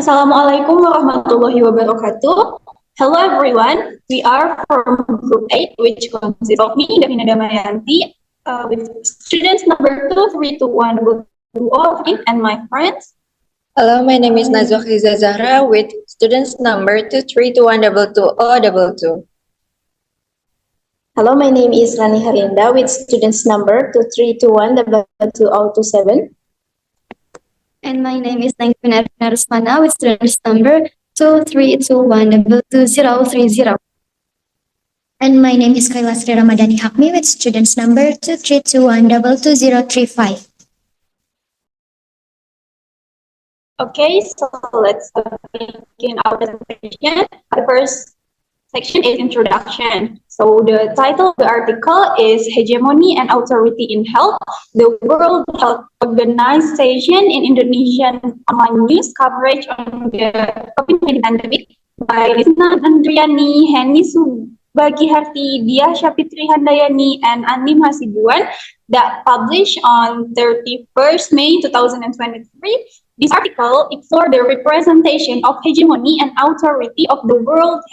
Assalamualaikum warahmatullahi wabarakatuh. Hello everyone, we are from Group 8, which consists of me, Davina Damayanti, with students number 23212, and my friends. Hello, my name is Nazwa Khiza Zahra with students number 232122022. Hello, my name is Rani Harinda with students number 232122027. And my name is Nangpina Rusmana with students number 232122030. And my name is Kaila Sri Ramadhani Hakmi with students number 232122035. Okay, so let's begin our presentation. The first section is introduction. So the title of the article is Hegemony and Authority in Health, the World Health Organization in Indonesian online news coverage on the COVID-19 pandemic by Lisna Andriani, Henny Subagiharti, Dia Syapitri Handayani, and Anim Hasibuan that published on 31st May 2023. This article explored the representation of hegemony and authority of the World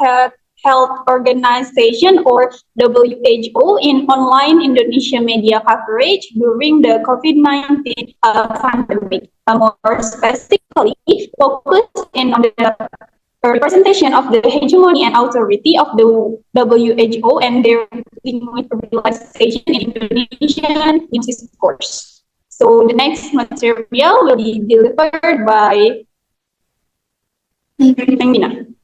Health Organization or WHO in online Indonesia media coverage during the COVID-19 pandemic. More specifically, focus in on the representation of the hegemony and authority of the WHO and their realization in Indonesian news discourse. So the next material will be delivered by Nangina.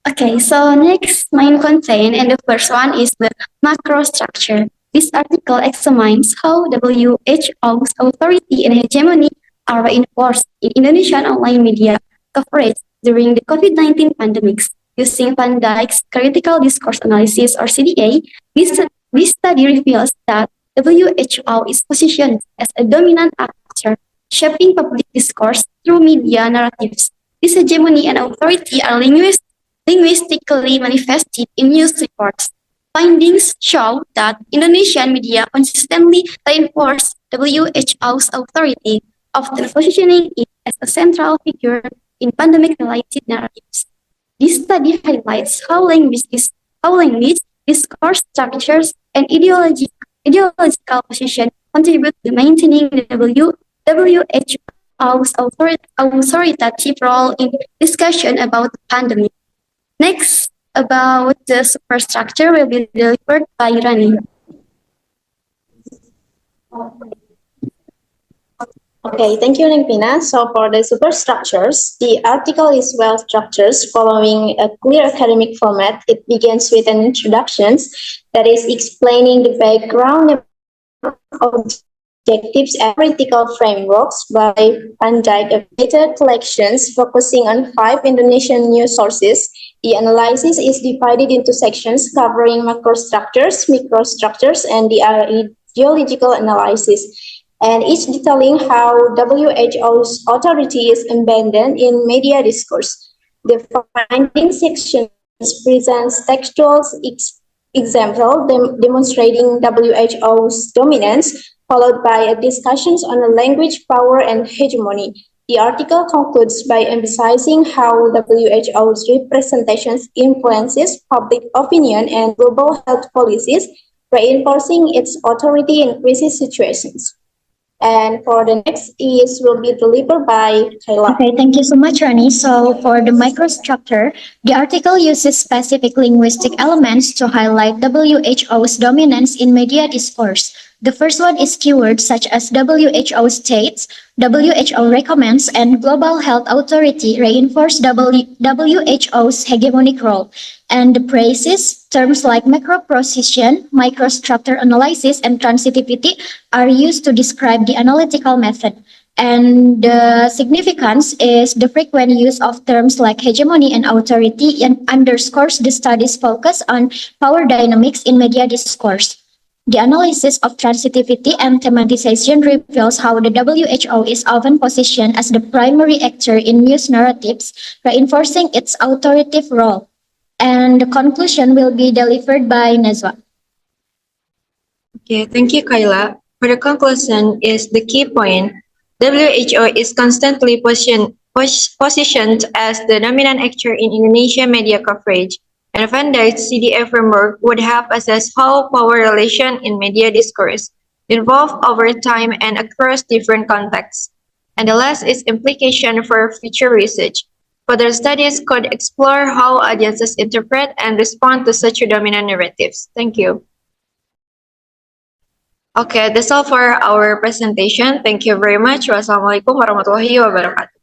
Okay, so next main content, and the first one is the macro structure. This article examines how WHO's authority and hegemony are reinforced in Indonesian online media coverage during the COVID-19 pandemics. Using Van Dijk's Critical Discourse Analysis or CDA, this study reveals that WHO is positioned as a dominant actor, shaping public discourse through media narratives. This hegemony and authority are linguistically manifested in news reports. Findings show that Indonesian media consistently reinforce WHO's authority, often positioning it as a central figure in pandemic-related narratives. This study highlights how language, discourse structures, and ideological position contribute to maintaining the WHO's authoritative role in discussion about the pandemic. Next, about the superstructure will be delivered by Rani. Okay, thank you, Nangpina. So for the superstructures, the article is well structured following a clear academic format. It begins with an introduction that is explaining the background, objectives, and critical frameworks by Van Dijk updated collections focusing on 5 Indonesian news sources. The analysis is divided into sections covering macrostructures, microstructures, and the ideological analysis, and each detailing how WHO's authority is embedded in media discourse. The finding section presents textual example demonstrating WHO's dominance, followed by discussions on the language, power, and hegemony. The article concludes by emphasizing how WHO's representations influences public opinion and global health policies, reinforcing its authority in crisis situations. And for the next will be delivered by Kayla. Okay, thank you so much, Rani. So for the microstructure, the article uses specific linguistic elements to highlight WHO's dominance in media discourse. The first one is keywords such as WHO states, WHO recommends, and Global Health Authority reinforce WHO's hegemonic role. And the phrases, terms like macroprecision, microstructure analysis, and transitivity are used to describe the analytical method. And the significance is the frequent use of terms like hegemony and authority and underscores the study's focus on power dynamics in media discourse. The analysis of transitivity and thematization reveals how the WHO is often positioned as the primary actor in news narratives, reinforcing its authoritative role. And the conclusion will be delivered by Nazwa. Okay, thank you, Kayla. For the conclusion is the key point. WHO is constantly positioned as the dominant actor in Indonesian media coverage. And Van Dijk's CDA framework would help assess how power relations in media discourse evolve over time and across different contexts, and the last is implication for future research. Further studies could explore how audiences interpret and respond to such dominant narratives. Thank you. Okay, that's all for our presentation. Thank you very much. Wassalamualaikum warahmatullahi wabarakatuh.